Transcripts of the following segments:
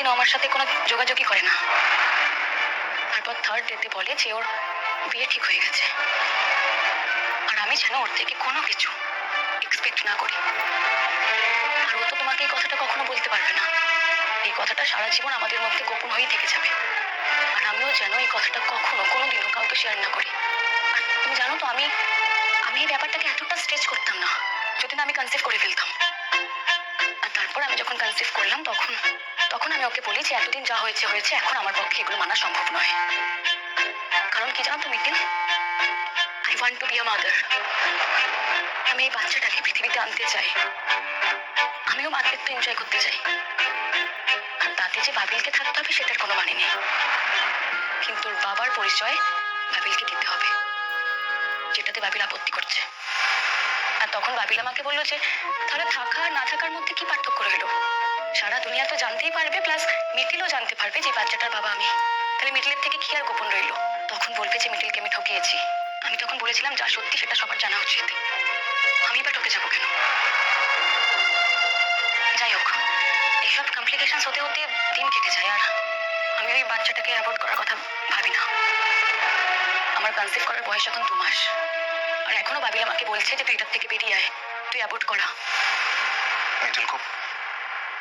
দুদিন আমার সাথে কোনো যোগাযোগই করে না। তারপর থার্ড ডেতে বলে যে ওর বিয়ে ঠিক হয়ে গেছে, আর আমি যেন ওর থেকে কোনো কিছু এক্সপেক্ট না করি। আর ও তো তোমাকে এই কথাটা কখনো বলতে পারবে না। এই কথাটা সারা জীবন আমাদের মধ্যে গোপন হয়েই থেকে যাবে। আর আমিও যেন এই কথাটা কখনো কোনোদিনও কাউকে শেয়ার না করি। আর তুমি জানো তো, আমি এই ব্যাপারটাকে এতটা স্ট্রেচ করতাম না যদি না আমি কনসিভ করে ফেলতাম। আর তারপর আমি যখন কনসিভ করলাম তখন আমি ওকে বলি যে এতদিন যা হয়েছে হয়েছে, এখন আমার পক্ষে এগুলো মানা সম্ভব নয়। কারণ কি জানো তো মিটিল, I want to be a mother. আমি এই বাচ্চাটাকে পৃথিবীতে আনতে চাই। আমিও মাতৃত্ব এনজয় করতে চাই। আর তাতে যে বাবিলকে থাকতে হবে সেটার কোনো মানে নেই, কিন্তু ওর বাবার পরিচয় বাবিলকে দিতে হবে, যেটাতে বাবিল আপত্তি করছে। আর তখন বাবিল আমাকে বললো যে তাহলে থাকা আর না থাকার মধ্যে কি পার্থক্য রইলো? সারা দুনিয়া তো জানতেই পারবে, প্লাস মিটিলও জানতে পারবে যে বাচ্চাটার বাবা আমি। তাহলে মিটিলের থেকে কি আর গোপন রইলো? তখন বলবে যে মিটিলকে আমি ঠকিয়েছি। আমি তখন বলেছিলাম যা সত্যি সেটা সবার জানা উচিত, আমি বা ঠকে যাবো কেন? যাই হোক, এইসব কমপ্লিকেশন হতে হতে দিন কেটে যায়, আর আমি ওই বাচ্চাটাকে অ্যাভয়েড করার কথা ভাবি না। আমার কনসিভ করার বয়স এখন 2 মাস, আর এখনো বাবিল আমাকে বলছে যে তুই এটার থেকে বেরিয়ে আয়, তুই অ্যাভয়েড করা। মিটিল খুব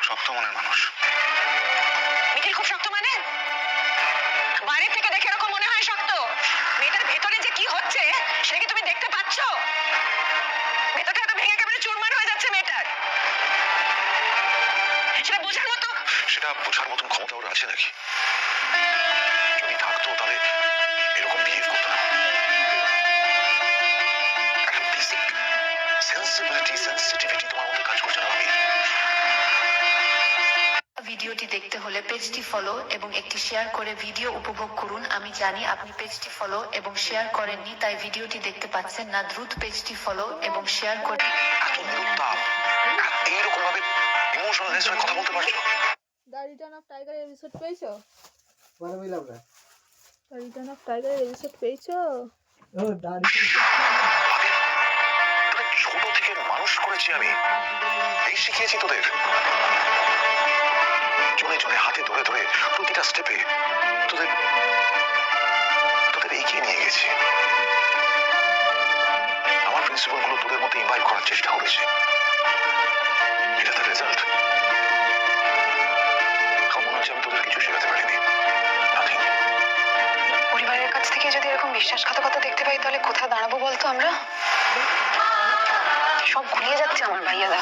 শক্ত মনের মানুষ। মিটিল খুব শক্ত মানে? বাইরে থেকে দেখে এরকম মনে হয় শক্ত? মেয়েটার ভেতরে যে কি হচ্ছে সেটা কি তুমি দেখতে পাচ্ছ? ভেতরটা তো ভেঙে একেবারে চুরমার হয়ে যাচ্ছে মেয়েটার। সেটা বোঝার মতো মতন ক্ষমতা ওর আছে নাকি? যদি থাকতো তাহলে এরকম বিহেভ করতো না। একটা বেসিক সেন্সিটিভিটি তোমার মধ্যে কাজ করছে না ভাবি। ভিডিওটি দেখতে হলে পেজটি ফলো এবং একটি শেয়ার করে ভিডিও উপভোগ করুন। আমি জানি আপনি পেজটি ফলো এবং শেয়ার করেননি, তাই ভিডিওটি দেখতে পাচ্ছেন না। দ্রুত পেজটি ফলো এবং শেয়ার করে এইরকম ভাবে ইমোশনাল হয়ে কথা বলতে পারছো? The return of tiger episode পেয়েছো? মানে মিলাম না। The return of tiger episode পেয়েছো? ও দাঁড়ি ছোট থেকে মানুষ করেছি আমি, এই শিখিয়েছি তোদের। জনে জনে হাতে ধরে ধরে প্রতিটা স্টেপে তোদের এগিয়ে নিয়ে গেছি। আমার প্রিন্সিপাল গুলো তোদের মধ্যে ইনভাইট করার চেষ্টা করেছে। এটা তার রেজাল্ট। আমার মনে হচ্ছে আমি তোদের কিছু শেখাতে পারিনি। পরিবারের কাছ থেকে যদি এরকম বিশ্বাসঘাতকতা দেখতে পাই তাহলে কোথায় দাঁড়াবো বলতো আমরা? সব গুলিয়ে যাচ্ছে আমার ভাইয়াদা।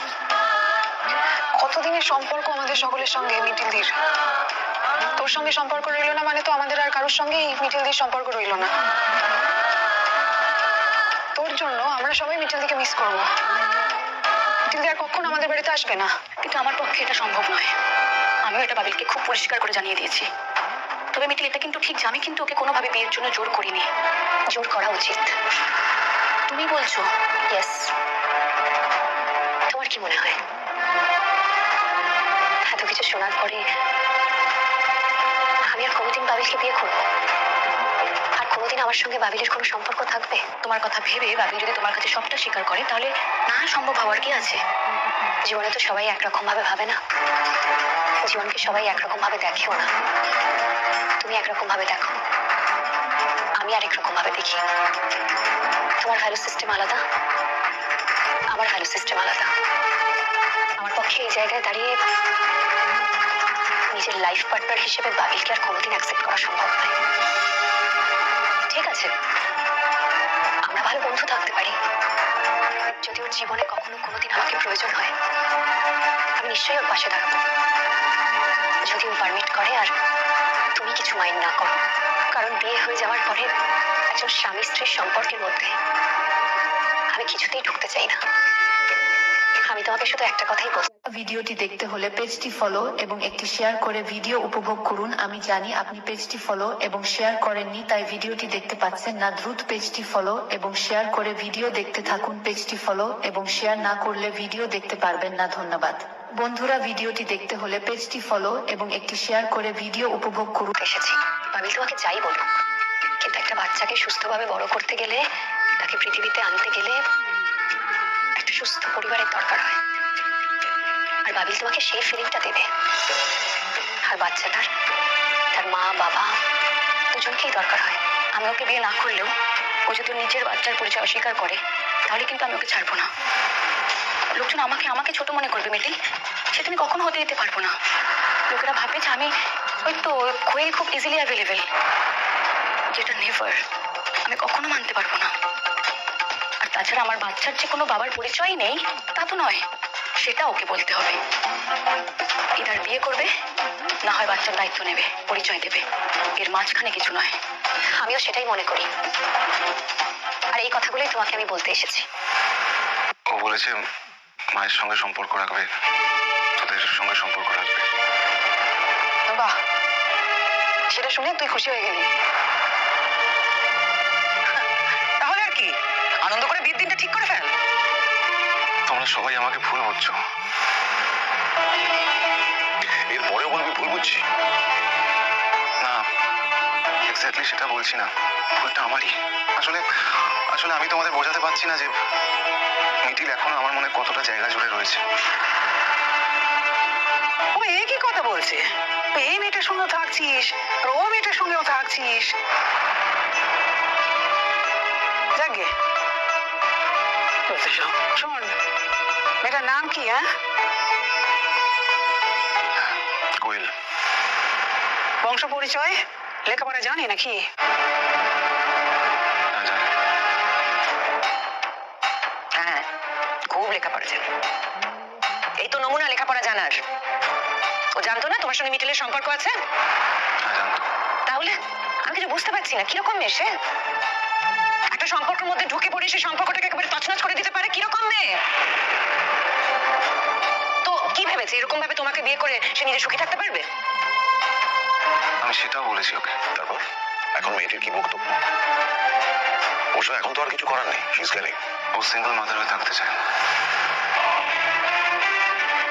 কতদিনের সম্পর্ক আমাদের সকলের সঙ্গে মিটিলদির। তোর সঙ্গে সম্পর্ক রইল না মানে তো আমাদের আর কারোর সঙ্গেই মিটিলদির সম্পর্ক রইল না। তোর জন্য আমরা সবাই মিটিলদিকে মিস করবো। মিটিলদি আর কখনো আমাদের বাড়িতে আসবে না, কিন্তু আমার পক্ষে এটা সম্ভব নয়। আমিও এটা বাবিলকে খুব পরিষ্কার করে জানিয়ে দিয়েছি। তবে মিটিল, এটা কিন্তু ঠিক যে আমি কিন্তু ওকে কোনোভাবে বিয়ের জন্য জোর করিনি। জোর করা উচিত। তুমি বলছো ইয়েস, তোমার কি মনে হয়? এত কিছু শোনার পরে আমি আর কোনোদিন বাবিলকে বিয়ে করবো? আর কোনোদিন আমার সঙ্গে বাবিলের কোনো সম্পর্ক থাকবে? তোমার কথা ভেবে বাবিল যদি তোমার কাছে সবটা স্বীকার করে তাহলে না সম্ভব হওয়ার কি আছে? জীবনে তো সবাই একরকম ভাবে ভাবে না, জীবনকে সবাই একরকম ভাবে দেখেও না। তুমি একরকম ভাবে দেখো, আমি আরেক রকম ভাবে দেখি। তোমার ভ্যালু সিস্টেম আলাদা, আমার ভ্যালু সিস্টেম আলাদা। আমার পক্ষে এই জায়গায় দাঁড়িয়ে নিজের লাইফ পার্টনার হিসেবে বাবিলকে আর কোনোদিন অ্যাকসেপ্ট করা সম্ভব নয়। ঠিক আছে, আমরা ভালো বন্ধু থাকতে পারি। যদি ওর জীবনে কখনো কোনোদিন আমাকে প্রয়োজন হয় আমি নিশ্চয়ই ওর পাশে দাঁড়াবো, যদি ও পারমিট করে আর তুমি কিছু মাইন্ড না করো। কারণ বিয়ে হয়ে যাওয়ার পরে একজন স্বামী স্ত্রীর সম্পর্কের মধ্যে আমি কিছুতেই ঢুকতে চাই না। আমি তোমাকে শুধু একটা কথাই বলছি, ভিডিওটি দেখতে হলে পেজটি ফলো এবং একটি শেয়ার করে ভিডিও উপভোগ করুন। আমি জানি আপনি পেজটি ফলো এবং শেয়ার করেননি, তাই ভিডিওটি দেখতে পাচ্ছেন না। দ্রুত পেজটি ফলো এবং শেয়ার করে ভিডিও দেখতে থাকুন। পেজটি ফলো এবং শেয়ার না করলে ভিডিও দেখতে পারবেন না। ধন্যবাদ বন্ধুরা। ভিডিওটি দেখতে হলে পেজটি ফলো এবং একটি শেয়ার করে ভিডিও উপভোগ করুন। এসেছি। বাবিল তোমাকে যাই বলুক, কিন্তু একটা বাচ্চাকে সুস্থভাবে বড় করতে গেলে, তাকে পৃথিবীতে আনতে গেলে একটা সুস্থ পরিবারের দরকার হয়। আর বাবিল তোমাকে সেই ফিলিংটা দেবে। আর বাচ্চাটার তার মা বাবা দুজনকেই দরকার হয়। আমি ওকে বিয়ে না করলেও ও যদি ওর নিজের বাচ্চার পরিচয় অস্বীকার করে তাহলে কিন্তু আমি ওকে ছাড়বো না। লোকজন আমাকে আমাকে ছোট মনে করবে মিটি, সেটা আমি কখনো হতে দিতে পারবো না। লোকেরা ভাববে যে আমি ওই তো কোয়েল খুব ইজিলি অ্যাভেলেবেল, যেটা নেভার, আমি কখনো মানতে পারবো না। আর তাছাড়া আমার বাচ্চার যে কোনো বাবার পরিচয়ই নেই তা তো নয়, সেটা ওকে বলতে হবে। ইদার বিয়ে করবে, না হয় বাচ্চার দায়িত্ব নেবে, পরিচয় দেবে, এর মাঝখানে কিছু নয়। আমিও সেটাই মনে করি, আর এই কথাগুলোই তোমাকে আমি বলতে এসেছি। ও বলেছে মায়ের সঙ্গে সম্পর্ক রাখবে, তোদের সঙ্গে সম্পর্ক রাখবে। বাহ, সেটা শুনে তুই খুশি হয়ে গেলি? তাহলে আর কি, আনন্দ করে বিয়ের দিনটা ঠিক করে ফেল। তোমরা সবাই আমাকে ভুল বুঝছো, এরপরেও বলবি ভুল বুঝছি? না, এক্স্যাক্টলি সেটা বলছি না, ভুলটা আমারই। আসলে আসলে আমি তোমাদের বোঝাতে পারছি না যে মিটিল এখনো আমার মনে কতটা জায়গা জুড়ে রয়েছে। ও এ কি কথা বলছে? এই মেয়েটার সঙ্গেও থাকছিস, আর ও মেয়েটার সঙ্গেও থাকছিস। যাকে শোন, মেয়েটার নাম কি? কোয়েল। বংশ পরিচয় লেখাপড়া জানে নাকি? না, জানি। হ্যাঁ, খুব লেখাপড়া জানে। এই তো নমুনা লেখাপড়া জানার। ও জানতো না তোমার সঙ্গে মিটিলের সম্পর্ক আছে? হ্যাঁ, জানতো। তাহলে আমি কিছু বুঝতে পারছি না, কিরকম মেয়ে সে? একটা সম্পর্কের মধ্যে ঢুকে পড়ে সেই সম্পর্কটাকে একেবারে তছনছ করে দিতে পারে, কিরকম মেয়ে? তো কি ভেবেছে এরকম ভাবে তোমাকে বিয়ে করে সে নিজে সুখী থাকতে পারবে? আমি সেটাও বলেছি ওকে। তারপর এখন মেয়েটির কি বক্তব্য? অবশ্য এখন তো আর কিছু করার নেই, শি ইজ লিভিং। ও সিঙ্গল মাদার হয়ে থাকতে চায়,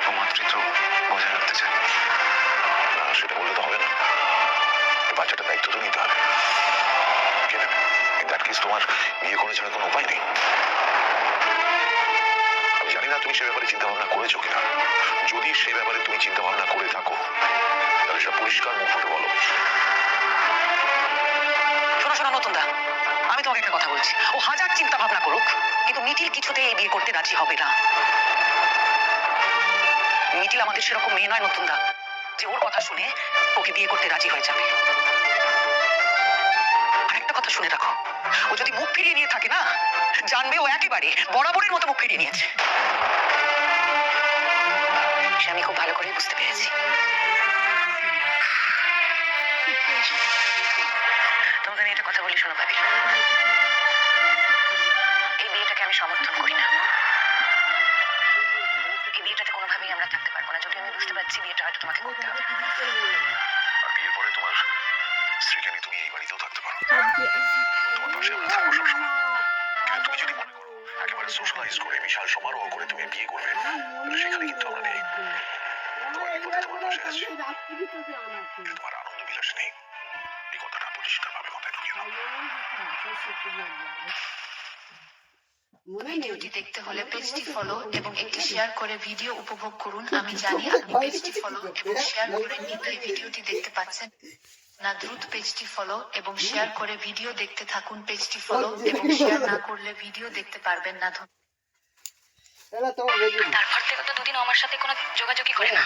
ও মাতৃত্ব বজায় রাখতে চায়। না, সেটা বললে তো হবে না, বাচ্চাটার দায়িত্ব তো নিতে হবে। ইন দ্যাট কেস তোমার বিয়ে করে ছাড়া কোনো উপায় নেই। আমি জানি না তুমি সে ব্যাপারে চিন্তা ভাবনা করেছো কিনা। যদি সে ব্যাপারে তুমি চিন্তা ভাবনা করে থাকো তাহলে সেটা পরিষ্কার মুখ ফুটে বলো। শোনো শোনো নতুনদা, আমি তোমাকে একটা কথা বলছি। ও হাজার চিন্তা ভাবনা করুক, কিন্তু মিটিল কিছুতেই এই বিয়ে করতে রাজি হবে না। মিটিল আমাদের সেরকম মেয়ে নয় নতুনদা যে ওর কথা শুনে ওকে বিয়ে করতে রাজি হয়ে যাবে। আর একটা কথা শুনে রাখো, ও যদি মুখ ফিরিয়ে নিয়ে থাকে না, জানবে ও একেবারে বরাবরের মতো মুখ ফিরিয়ে নিয়েছে। সে আমি খুব ভালো করে বুঝতে পেরেছি। তোমাকে আমি একটা কথা বলি, শোনো ভাবি, এই বিয়েটাকে আমি সমর্থন করি না। এই বিয়েটাতে কোনোভাবেই আমরা থাকতে পারবো না, যদি আমি বুঝতে পারছি বিয়েটা হয়তো তোমাকে করতে হবে। আর বিয়ের পরে তোমার স্ত্রীকে নিয়ে তুমি এই বাড়িতেও থাকতে পারো, তোমার পাশে আমরা থাকবো সবসময়। কিন্তু তুমি যদি মনে করো একেবারে সোশ্যালাইজ করে বিশাল সমারোহ করে তুমি বিয়ে করবে, তাহলে সেখানে কিন্তু আমরা নেই। তোমার বিপদে তোমার পাশে আছি, কিন্তু তোমার আনন্দ বিলাস নেই। এই কথাটা পরিষ্কার ভাবে মাথায় ঢুকিয়ে দাও। ভিডিওটি দেখতে হলে পেজটি ফলো এবং একটি শেয়ার করে ভিডিও উপভোগ করুন। আমি জানি আপনি পেজটি ফলো এবং শেয়ার করেননি, তাই ভিডিওটি দেখতে পাচ্ছেন না। দ্রুত পেজটি ফলো এবং শেয়ার করে ভিডিও দেখতে থাকুন। পেজটি ফলো এবং শেয়ার না করলে ভিডিও দেখতে পারবেন না। এলা তোমার বেবি তারপর থেকে তো দুদিন আমার সাথে কোনো যোগাযোগই করে না।